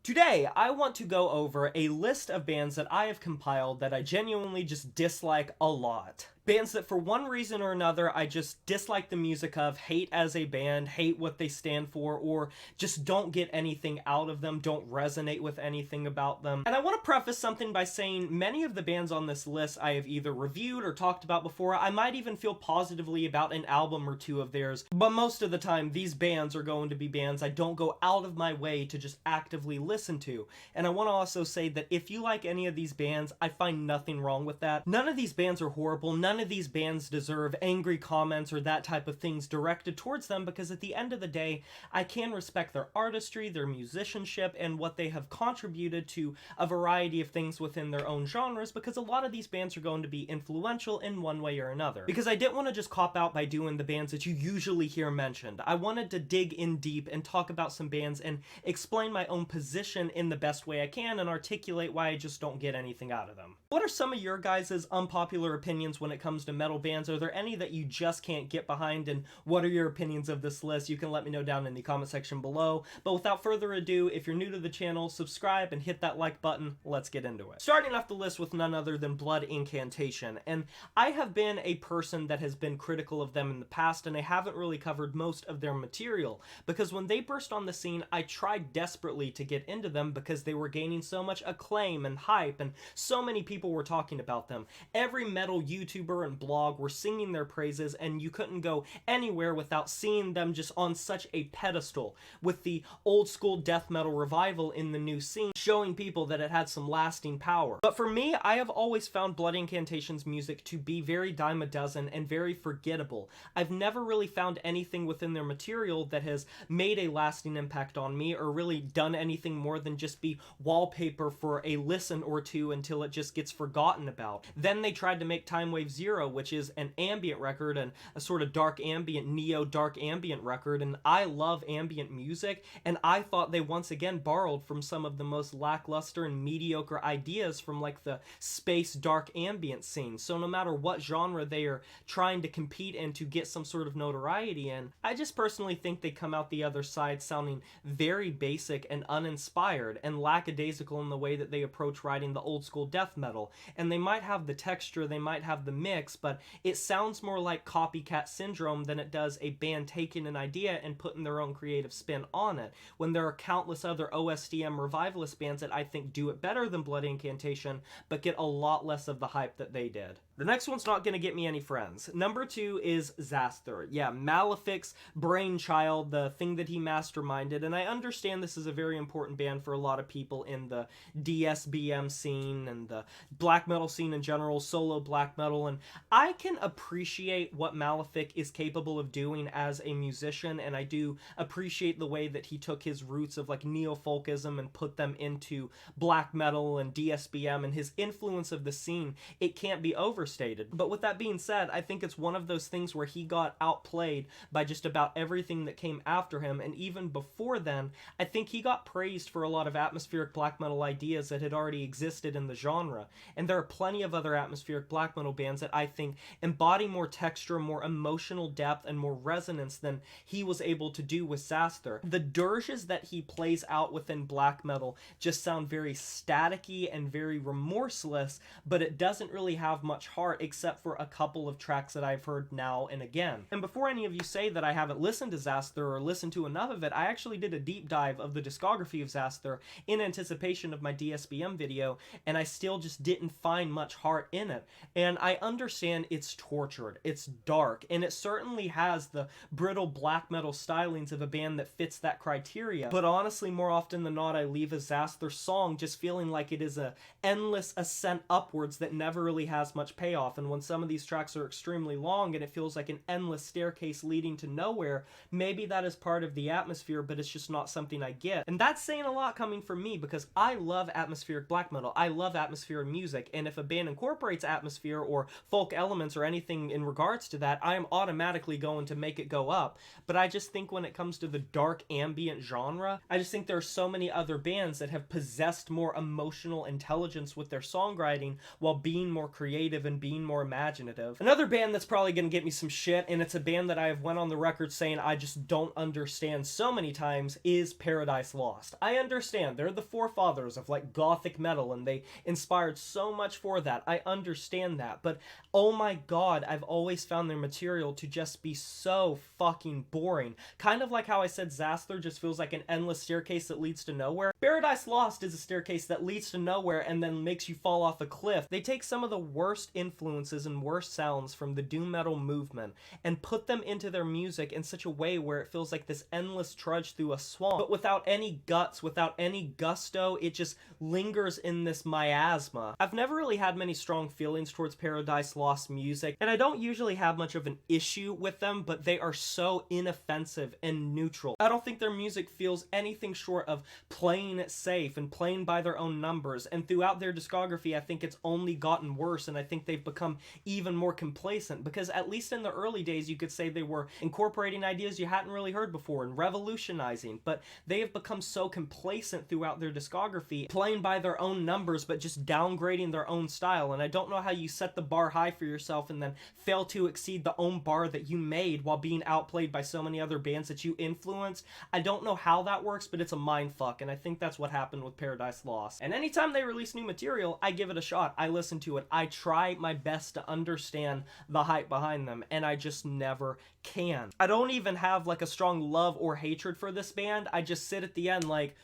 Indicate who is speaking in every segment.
Speaker 1: Today, I want to go over a list of bands that I have compiled that I genuinely just dislike a lot. Bands that for one reason or another I just dislike the music of, hate as a band, hate what they stand for, or just don't get anything out of them, don't resonate with anything about them. And I want to preface something by saying many of the bands on this list I have either reviewed or talked about before. I might even feel positively about an album or two of theirs, but most of the time these bands are going to be bands I don't go out of my way to just actively listen to. And I want to also say that if you like any of these bands, I find nothing wrong with that. None of these bands are horrible, none of these bands deserve angry comments or that type of things directed towards them, because at the end of the day, I can respect their artistry, their musicianship, and what they have contributed to a variety of things within their own genres, because a lot of these bands are going to be influential in one way or another. Because I didn't want to just cop out by doing the bands that you usually hear mentioned. I wanted to dig in deep and talk about some bands and explain my own position in the best way I can and articulate why I just don't get anything out of them. What are some of your guys' unpopular opinions when it comes to metal bands? Are there any that you just can't get behind, and what are your opinions of this list? You can let me know down in the comment section below. But without further ado, if you're new to the channel, subscribe and hit that like button. Let's get into it. Starting off the list with none other than Blood Incantation, and I have been a person that has been critical of them in the past, and I haven't really covered most of their material, because when they burst on the scene, I tried desperately to get into them because they were gaining so much acclaim and hype, and so many people were talking about them. Every metal YouTuber and blog were singing their praises, and you couldn't go anywhere without seeing them just on such a pedestal, with the old school death metal revival in the new scene, showing people that it had some lasting power. But for me, I have always found Blood Incantation's music to be very dime a dozen and very forgettable. I've never really found anything within their material that has made a lasting impact on me, or really done anything more than just be wallpaper for a listen or two until it just gets forgotten about. Then they tried to make Time Wave Zero, which is an ambient record and a sort of dark ambient, neo-dark ambient record, and I love ambient music, and I thought they once again borrowed from some of the most lackluster and mediocre ideas from like the space dark ambient scene. So no matter what genre they are trying to compete in to get some sort of notoriety in, I just personally think they come out the other side sounding very basic and uninspired and lackadaisical in the way that they approach writing the old school death metal. And they might have the texture, they might have the mix, but it sounds more like copycat syndrome than it does a band taking an idea and putting their own creative spin on it, when there are countless other OSDM revivalist bands that I think do it better than Blood Incantation, but get a lot less of the hype that they did. The next one's not going to get me any friends. Number 2 is Zaster. Yeah, Malefic's brainchild, the thing that he masterminded, and I understand this is a very important band for a lot of people in the DSBM scene and the black metal scene in general, solo black metal, and I can appreciate what Malefic is capable of doing as a musician, and I do appreciate the way that he took his roots of like neo-folkism and put them into black metal and DSBM, and his influence of the scene, it can't be overstated. But with that being said, I think it's one of those things where he got outplayed by just about everything that came after him, and even before then, I think he got praised for a lot of atmospheric black metal ideas that had already existed in the genre, and there are plenty of other atmospheric black metal bands that I think embody more texture, more emotional depth, and more resonance than he was able to do with Zaster. The dirges that he plays out within black metal just sound very staticky and very remorseless, but it doesn't really have much heart except for a couple of tracks that I've heard now and again. And before any of you say that I haven't listened to Zaster or listened to enough of it, I actually did a deep dive of the discography of Zaster in anticipation of my DSBM video, and I still just didn't find much heart in it. And I understand it's tortured, it's dark, and it certainly has the brittle black metal stylings of a band that fits that criteria. But honestly, more often than not, I leave a Zaster song just feeling like it is a endless ascent upwards that never really has much payoff. And when some of these tracks are extremely long and it feels like an endless staircase leading to nowhere, maybe that is part of the atmosphere, but it's just not something I get. And that's saying a lot coming from me, because I love atmospheric black metal. I love atmospheric music, and if a band incorporates atmosphere or folk elements or anything in regards to that, I am automatically going to make it go up. But I just think when it comes to the dark ambient genre, I just think there are so many other bands that have possessed more emotional intelligence with their songwriting while being more creative and and being more imaginative. Another band that's probably gonna get me some shit, and it's a band that I have went on the record saying I just don't understand so many times, is Paradise Lost. I understand, they're the forefathers of like gothic metal, and they inspired so much for that. I understand that, but oh my god, I've always found their material to just be so fucking boring. Kind of like how I said Zaster just feels like an endless staircase that leads to nowhere. Paradise Lost is a staircase that leads to nowhere and then makes you fall off a cliff. They take some of the worst influences and worst sounds from the doom metal movement and put them into their music in such a way where it feels like this endless trudge through a swamp, but without any guts, without any gusto. It just lingers in this miasma. I've never really had many strong feelings towards Paradise Lost music, and I don't usually have much of an issue with them, but they are so inoffensive and neutral. I don't think their music feels anything short of playing it safe and playing by their own numbers, and throughout their discography I think it's only gotten worse, and I think they've become even more complacent, because at least in the early days you could say they were incorporating ideas you hadn't really heard before and revolutionizing, but they have become so complacent throughout their discography, playing by their own numbers but just downgrading their own style. And I don't know how you set the bar high for yourself and then fail to exceed the own bar that you made while being outplayed by so many other bands that you influenced. I don't know how that works, but it's a mindfuck, and I think that's what happened with Paradise Lost. And anytime they release new material, I give it a shot. I listen to it. I try my best to understand the hype behind them, and I just never can. I don't even have like a strong love or hatred for this band. I just sit at the end like,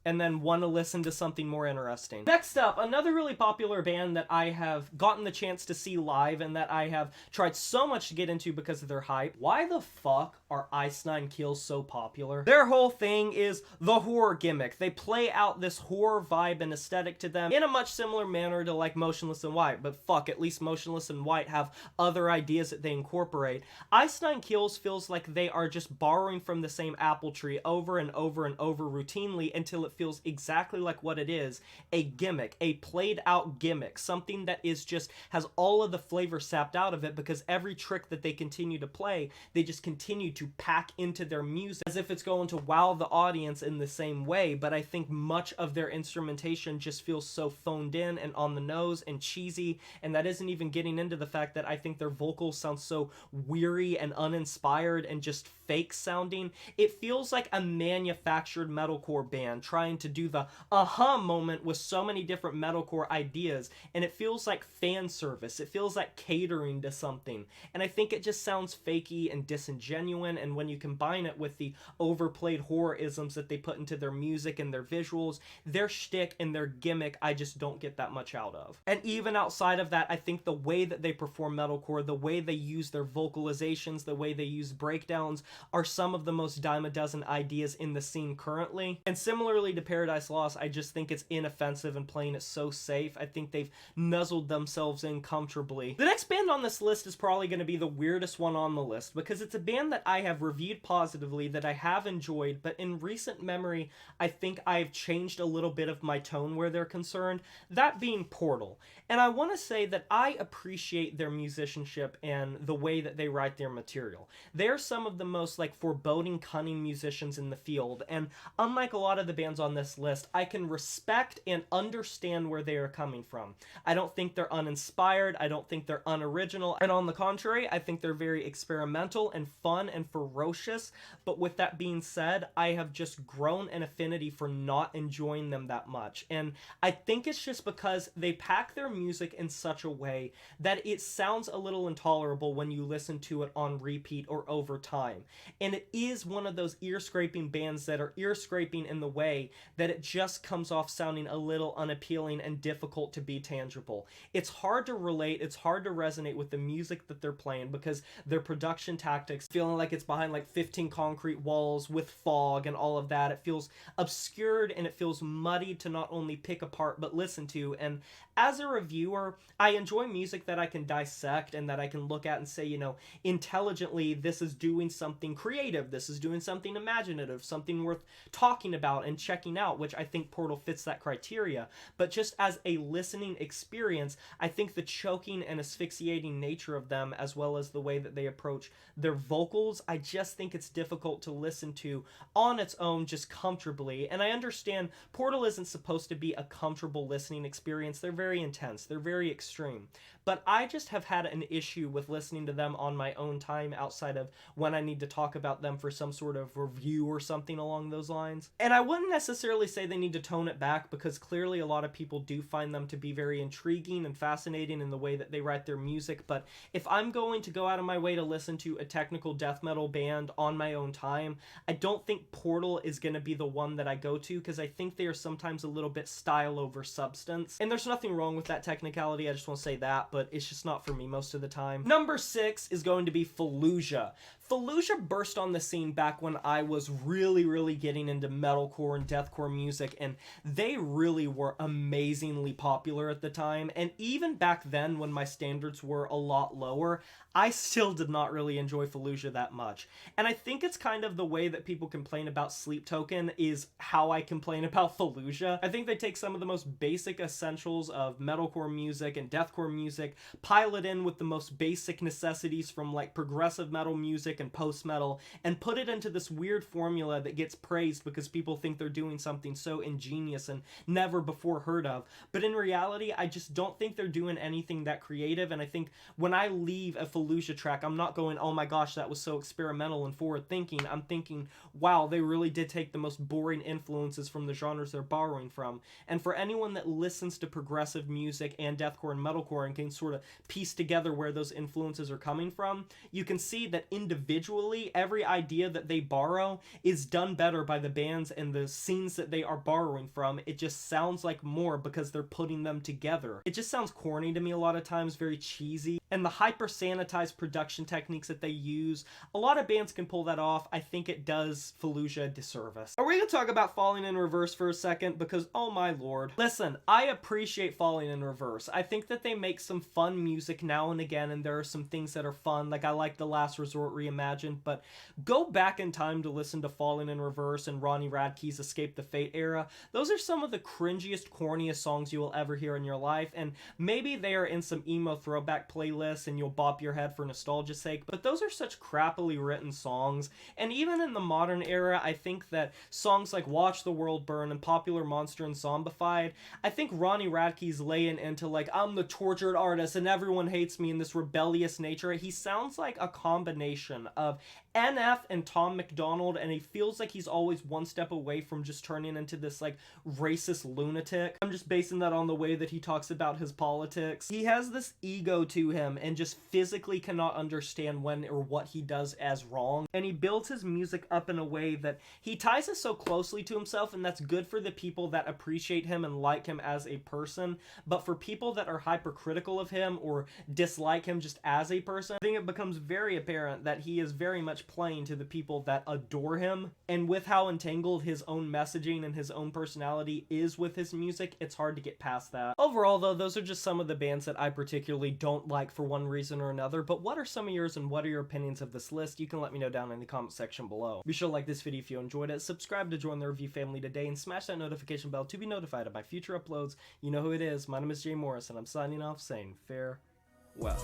Speaker 1: and then want to listen to something more interesting. Next up, another really popular band that I have gotten the chance to see live and that I have tried so much to get into because of their hype. Why the fuck are Ice Nine Kills so popular? Their whole thing is the horror gimmick. They play out this horror vibe and aesthetic to them in a much similar manner to like Motionless in White, but fuck, at least Motionless in White have other ideas that they incorporate. Ice Nine Kills feels like they are just borrowing from the same apple tree over and over and over routinely until it feels exactly like what it is, a gimmick, a played out gimmick, something that is just has all of the flavor sapped out of it, because every trick that they continue to play, they just continue to pack into their music as if it's going to wow the audience in the same way. But I think much of their instrumentation just feels so phoned in and on the nose and cheesy, and that isn't even getting into the fact that I think their vocals sound so weary and uninspired and just fake sounding. It feels like a manufactured metalcore band trying to do the moment with so many different metalcore ideas, and it feels like fan service. It feels like catering to something, and I think it just sounds fakey and disingenuine. And when you combine it with the overplayed horror isms that they put into their music and their visuals, their shtick and their gimmick, I just don't get that much out of. And even outside of that, I think the way that they perform metalcore, the way they use their vocalizations, the way they use breakdowns, are some of the most dime a dozen ideas in the scene currently. And similarly to Paradise Lost, I just think it's inoffensive and playing it so safe. I think they've nuzzled themselves in comfortably. The next band on this list is probably going to be the weirdest one on the list, because it's a band that I have reviewed positively, that I have enjoyed, but in recent memory, I think I've changed a little bit of my tone where they're concerned, that being Portal. And I want to say that I appreciate their musicianship and the way that they write their material. They're some of the most like foreboding, cunning musicians in the field, and unlike a lot of the bands on this list, I can respect and understand where they are coming from. I don't think they're uninspired, I don't think they're unoriginal, and on the contrary, I think they're very experimental and fun and ferocious. But with that being said, I have just grown an affinity for not enjoying them that much, and I think it's just because they pack their music in such a way that it sounds a little intolerable when you listen to it on repeat or over time. And it is one of those ear-scraping bands that are ear-scraping in the way that it just comes off sounding a little unappealing and difficult to be tangible. It's hard to relate, it's hard to resonate with the music that they're playing, because their production tactics, feeling like it's behind like 15 concrete walls with fog and all of that, it feels obscured and it feels muddy to not only pick apart but listen to. And as a reviewer, I enjoy music that I can dissect and that I can look at and say, you know, intelligently, this is doing something creative, this is doing something imaginative, something worth talking about and checking out, which I think Portal fits that criteria. But just as a listening experience, I think the choking and asphyxiating nature of them, as well as the way that they approach their vocals, I just think it's difficult to listen to on its own just comfortably. And I understand Portal isn't supposed to be a comfortable listening experience. They're very intense. They're very extreme. But I just have had an issue with listening to them on my own time outside of when I need to talk about them for some sort of review or something along those lines. And I wouldn't necessarily say they need to tone it back, because clearly a lot of people do find them to be very intriguing and fascinating in the way that they write their music. But if I'm going to go out of my way to listen to a technical death metal band on my own time, I don't think Portal is going to be the one that I go to, because I think they are sometimes a little bit style over substance. And there's nothing wrong with that technicality, I just want to say that, but it's just not for me most of the time. Number 6 is going to be Fallujah. Fallujah burst on the scene back when I was really getting into metalcore and deathcore music, and they really were amazingly popular at the time. And even back then, when my standards were a lot lower, I still did not really enjoy Fallujah that much. And I think it's kind of the way that people complain about Sleep Token is how I complain about Fallujah. I think they take some of the most basic essentials of metalcore music and deathcore music, pile it in with the most basic necessities from like progressive metal music and post-metal, and put it into this weird formula that gets praised because people think they're doing something so ingenious and never before heard of. But in reality, I just don't think they're doing anything that creative, and I think when I leave a Fallujah track, I'm not going, oh my gosh, that was so experimental and forward-thinking. I'm thinking, wow, they really did take the most boring influences from the genres they're borrowing from. And for anyone that listens to progressive music and deathcore and metalcore and can sort of piece together where those influences are coming from, you can see that individually, every idea that they borrow is done better by the bands and the scenes that they are borrowing from. It just sounds like more because they're putting them together. It just sounds corny to me a lot of times, very cheesy. And the hyper-sanitized production techniques that they use, a lot of bands can pull that off. I think it does Fallujah a disservice. Are we going to talk about Falling in Reverse for a second? Because, oh my lord. Listen, I appreciate Falling in Reverse. I think that they make some fun music now and again, and there are some things that are fun. Like, I like The Last Resort Reimagined, but go back in time to listen to Falling in Reverse and Ronnie Radke's Escape the Fate era. Those are some of the cringiest, corniest songs you will ever hear in your life, and maybe they are in some emo throwback playlists and you'll bop your head for nostalgia's sake, but those are such crappily written songs. And even in the modern era, I think that songs like Watch the World Burn and Popular Monster and Zombified, I think Ronnie Radke's laying into like, I'm the tortured artist and everyone hates me in this rebellious nature. He sounds like a combination of NF and Tom McDonald, and he feels like he's always one step away from just turning into this like racist lunatic. I'm just basing that on the way that he talks about his politics. He has this ego to him and just physically cannot understand when or what he does as wrong, and he builds his music up in a way that he ties it so closely to himself, and that's good for the people that appreciate him and like him as a person. But for people that are hypercritical of him or dislike him just as a person, I think it becomes very apparent that he is very much playing to the people that adore him. And with how entangled his own messaging and his own personality is with his music, it's hard to get past that. Overall though, those are just some of the bands that I particularly don't like for one reason or another. But what are some of yours and what are your opinions of this list? You can let me know down in the comment section below. Be sure to like this video if you enjoyed it, subscribe to join the review family today, and smash that notification bell to be notified of my future uploads. You know who it is. My name is Jay Morris, and I'm signing off saying farewell.